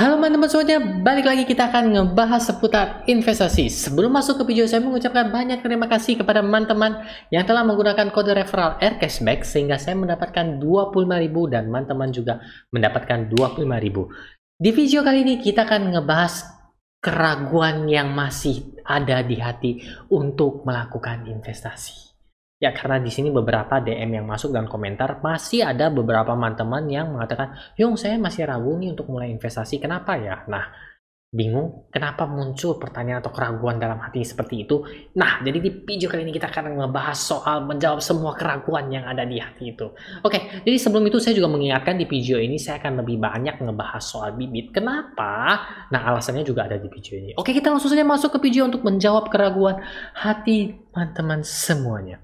Halo teman-teman semuanya, balik lagi kita akan ngebahas seputar investasi. Sebelum masuk ke video, saya mengucapkan banyak terima kasih kepada teman-teman yang telah menggunakan kode referral AirCashback sehingga saya mendapatkan 25.000 dan teman-teman juga mendapatkan 25.000. Di video kali ini kita akan ngebahas keraguan yang masih ada di hati untuk melakukan investasi. Ya, karena di sini beberapa DM yang masuk dan komentar masih ada beberapa teman-teman yang mengatakan, "Yung, saya masih ragu nih untuk mulai investasi. Kenapa ya?" Nah, bingung kenapa muncul pertanyaan atau keraguan dalam hati seperti itu. Nah, jadi di video kali ini kita akan ngebahas soal menjawab semua keraguan yang ada di hati itu. Oke, jadi sebelum itu saya juga mengingatkan di video ini saya akan lebih banyak ngebahas soal bibit. Kenapa? Nah, alasannya juga ada di video ini. Oke, kita langsung saja masuk ke video untuk menjawab keraguan hati teman-teman semuanya.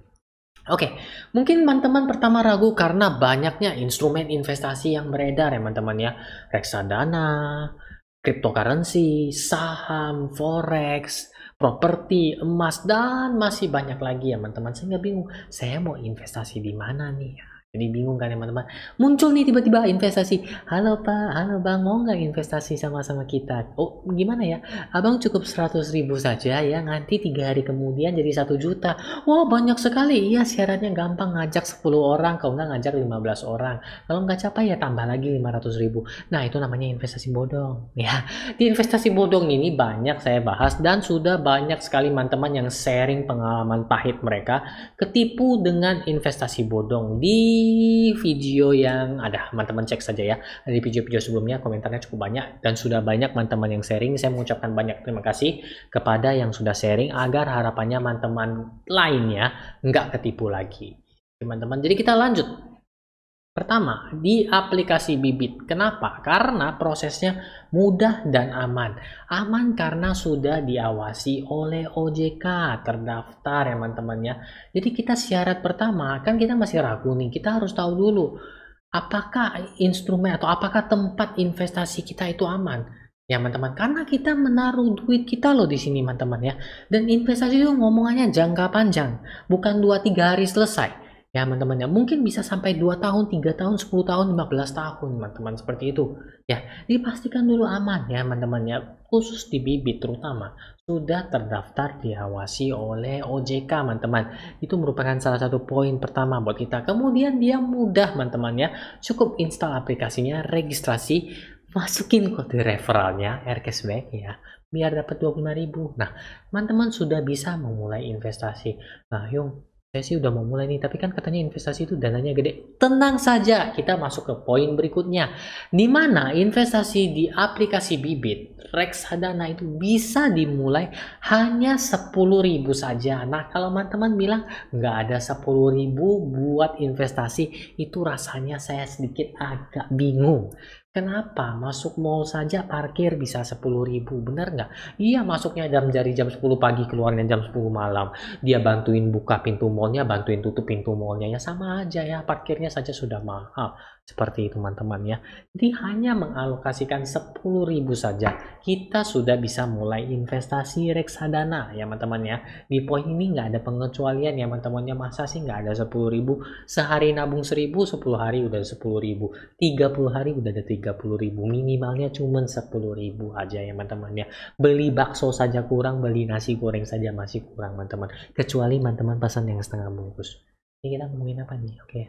Oke, mungkin teman-teman pertama ragu karena banyaknya instrumen investasi yang beredar ya teman-teman ya. Reksadana, cryptocurrency, saham, forex, properti, emas, dan masih banyak lagi ya teman-teman. Saya nggak bingung, saya mau investasi di mana nih ya? Jadi bingung kan ya teman-teman. Muncul nih tiba-tiba investasi. Halo Pak, halo Bang, mau nggak investasi sama-sama kita? Oh, gimana ya? Abang cukup 100.000 saja ya, nanti 3 hari kemudian jadi 1 juta. Wah, banyak sekali. Iya, syaratnya gampang, ngajak 10 orang, kalau nggak ngajak 15 orang. Kalau nggak capai ya tambah lagi 500.000. Nah, itu namanya investasi bodong. Ya, di investasi bodong ini banyak saya bahas dan sudah banyak sekali teman-teman yang sharing pengalaman pahit mereka ketipu dengan investasi bodong. Di video yang ada, teman-teman cek saja ya. Di video-video sebelumnya komentarnya cukup banyak dan sudah banyak teman-teman yang sharing. Saya mengucapkan banyak terima kasih kepada yang sudah sharing agar harapannya teman-teman lainnya nggak ketipu lagi, teman-teman. Jadi kita lanjut. Pertama, di aplikasi Bibit. Kenapa? Karena prosesnya mudah dan aman. Aman karena sudah diawasi oleh OJK, terdaftar ya teman-teman ya. Jadi kita syarat pertama, kan kita masih ragu nih, kita harus tahu dulu apakah instrumen atau apakah tempat investasi kita itu aman. Ya teman-teman, karena kita menaruh duit kita loh di sini teman-teman ya. Dan investasi itu ngomongannya jangka panjang, bukan 2-3 hari selesai. Ya teman-teman ya, mungkin bisa sampai 2 tahun, 3 tahun, 10 tahun, 15 tahun teman-teman, seperti itu ya. Dipastikan dulu aman ya teman-teman ya, khusus di Bibit terutama sudah terdaftar diawasi oleh OJK teman-teman. Itu merupakan salah satu poin pertama buat kita. Kemudian dia mudah teman-teman ya, cukup install aplikasinya, registrasi, masukin kode referralnya AirCashback ya, biar dapat 25.000. Nah teman-teman sudah bisa memulai investasi. Nah Yung, saya sih udah mau mulai nih, tapi kan katanya investasi itu dananya gede. Tenang saja, kita masuk ke poin berikutnya. Di mana investasi di aplikasi Bibit, reksadana itu bisa dimulai hanya 10.000 saja. Nah, kalau teman-teman bilang nggak ada 10.000 buat investasi, itu rasanya saya sedikit agak bingung. Kenapa? Masuk mall saja parkir bisa 10.000, bener nggak? Iya, masuknya dari jam 10 pagi, keluarnya jam 10 malam. Dia bantuin buka pintu mallnya, bantuin tutup pintu mallnya, ya sama aja ya, parkirnya saja sudah mahal. Seperti itu teman-teman ya. Jadi hanya mengalokasikan 10.000 saja, kita sudah bisa mulai investasi reksadana ya teman-teman ya. Di poin ini nggak ada pengecualian ya teman-teman ya. Masa sih nggak ada 10.000? Sehari nabung 1.000, 10 hari udah 10.000, 30 hari udah ada 30.000, minimalnya cuma 10.000 aja ya teman-teman ya. Beli bakso saja kurang, beli nasi goreng saja masih kurang teman-teman, kecuali teman-teman pesan yang setengah bungkus. Ini kita ngomongin apa nih? Oke.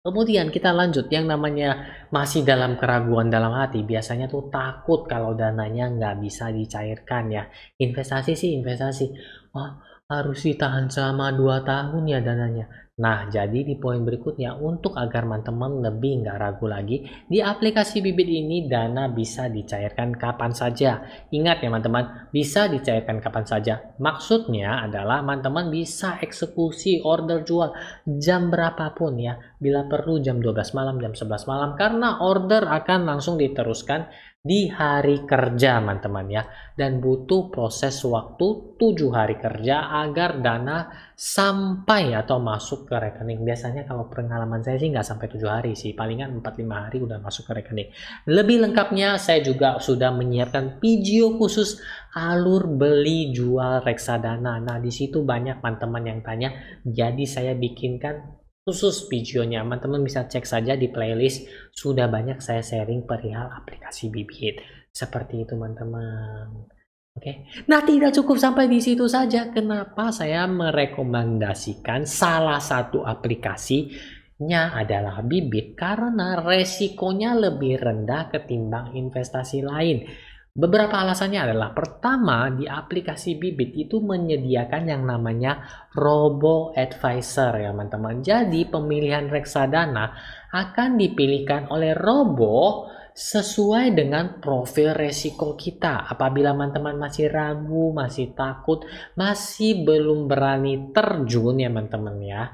Kemudian kita lanjut, yang namanya masih dalam keraguan dalam hati, biasanya tuh takut kalau dananya nggak bisa dicairkan ya. Investasi sih investasi, wah harus ditahan selama 2 tahun ya dananya. Nah, jadi di poin berikutnya, untuk agar teman-teman lebih nggak ragu lagi, di aplikasi Bibit ini dana bisa dicairkan kapan saja. Ingat ya teman-teman, bisa dicairkan kapan saja. Maksudnya adalah teman-teman bisa eksekusi order jual jam berapapun ya. Bila perlu jam 12 malam, jam 11 malam, karena order akan langsung diteruskan di hari kerja teman-teman ya, dan butuh proses waktu 7 hari kerja agar dana sampai atau masuk ke rekening. Biasanya kalau pengalaman saya sih nggak sampai 7 hari sih, palingan 4-5 hari udah masuk ke rekening. Lebih lengkapnya saya juga sudah menyiapkan video khusus alur beli jual reksadana. Nah, di situ banyak teman-teman yang tanya, jadi saya bikinkan khusus videonya. Teman-teman bisa cek saja di playlist, sudah banyak saya sharing perihal aplikasi Bibit. Seperti itu teman-teman. Oke. Nah, tidak cukup sampai di situ saja. Kenapa saya merekomendasikan salah satu aplikasinya adalah Bibit? Karena resikonya lebih rendah ketimbang investasi lain. Beberapa alasannya adalah, pertama, di aplikasi Bibit itu menyediakan yang namanya Robo Advisor ya teman-teman. Jadi pemilihan reksadana akan dipilihkan oleh Robo sesuai dengan profil resiko kita. Apabila teman-teman masih ragu, masih takut, masih belum berani terjun ya teman-teman ya,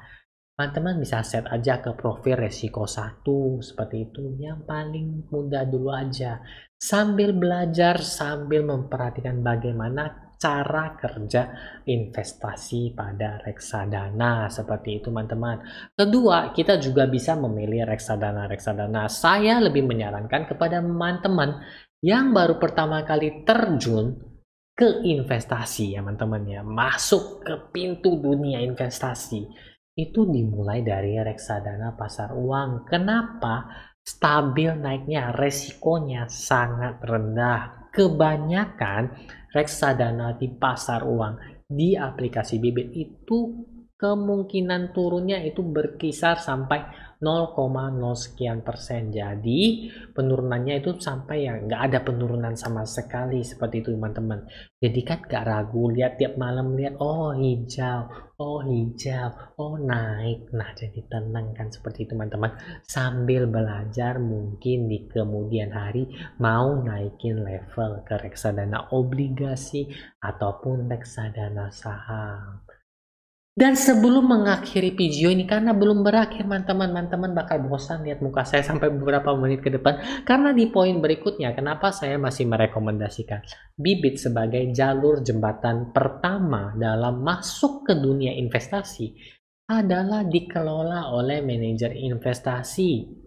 teman-teman bisa set aja ke profil resiko 1 seperti itu, yang paling mudah dulu aja, sambil belajar, sambil memperhatikan bagaimana cara kerja investasi pada reksadana seperti itu teman-teman. Kedua, kita juga bisa memilih reksadana. Saya lebih menyarankan kepada teman-teman yang baru pertama kali terjun ke investasi ya teman-teman ya, masuk ke pintu dunia investasi, itu dimulai dari reksadana pasar uang. Kenapa? Stabil naiknya, resikonya sangat rendah. Kebanyakan reksadana di pasar uang di aplikasi Bibit itu kemungkinan turunnya itu berkisar sampai 0,0 sekian persen. Jadi penurunannya itu sampai ya nggak ada penurunan sama sekali seperti itu teman-teman. Jadi kan nggak ragu, lihat tiap malam, lihat oh hijau, oh naik. Nah, jadi tenang kan seperti itu teman-teman. Sambil belajar mungkin di kemudian hari mau naikin level ke reksadana obligasi ataupun reksadana saham. Dan sebelum mengakhiri video ini, karena belum berakhir teman-teman bakal bosan lihat muka saya sampai beberapa menit ke depan. Karena di poin berikutnya, kenapa saya masih merekomendasikan Bibit sebagai jalur jembatan pertama dalam masuk ke dunia investasi adalah dikelola oleh manajer investasi.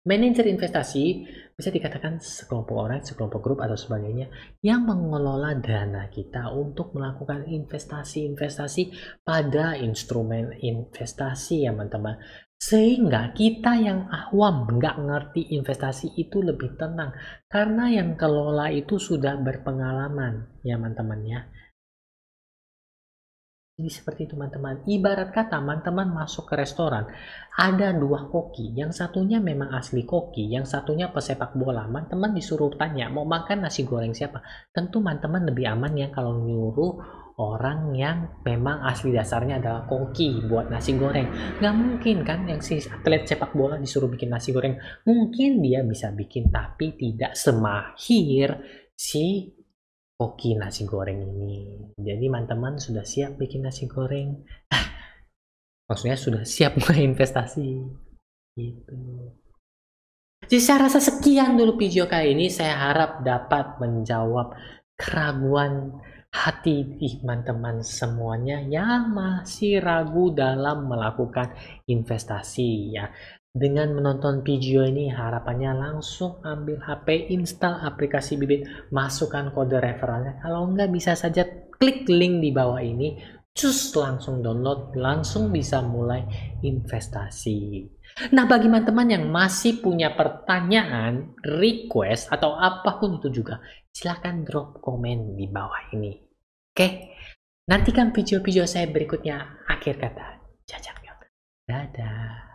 Manajer investasi bisa dikatakan sekelompok orang, sekelompok grup atau sebagainya yang mengelola dana kita untuk melakukan investasi-investasi pada instrumen investasi ya teman-teman. Sehingga kita yang awam nggak ngerti investasi itu lebih tenang karena yang kelola itu sudah berpengalaman ya teman-teman ya. Jadi seperti itu teman-teman. Ibarat kata teman-teman masuk ke restoran, ada dua koki, yang satunya memang asli koki, yang satunya pesepak bola. Teman-teman disuruh tanya mau makan nasi goreng siapa, tentu teman-teman lebih aman ya kalau nyuruh orang yang memang asli dasarnya adalah koki buat nasi goreng. Nggak mungkin kan yang si atlet sepak bola disuruh bikin nasi goreng. Mungkin dia bisa bikin, tapi tidak semahir si koki nasi goreng ini. Jadi teman-teman sudah siap bikin nasi goreng? Maksudnya sudah siap mulai investasi gitu. Jadi saya rasa sekian dulu video kali ini. Saya harap dapat menjawab keraguan hati teman-teman semuanya yang masih ragu dalam melakukan investasi ya. Dengan menonton video ini harapannya langsung ambil HP, install aplikasi Bibit, masukkan kode referralnya. Kalau enggak bisa saja klik link di bawah ini, cus langsung download, langsung bisa mulai investasi. Nah, bagi teman-teman yang masih punya pertanyaan, request, atau apapun itu juga, silahkan drop komen di bawah ini. Oke, nantikan video-video saya berikutnya. Akhir kata, Jajak. Dadah.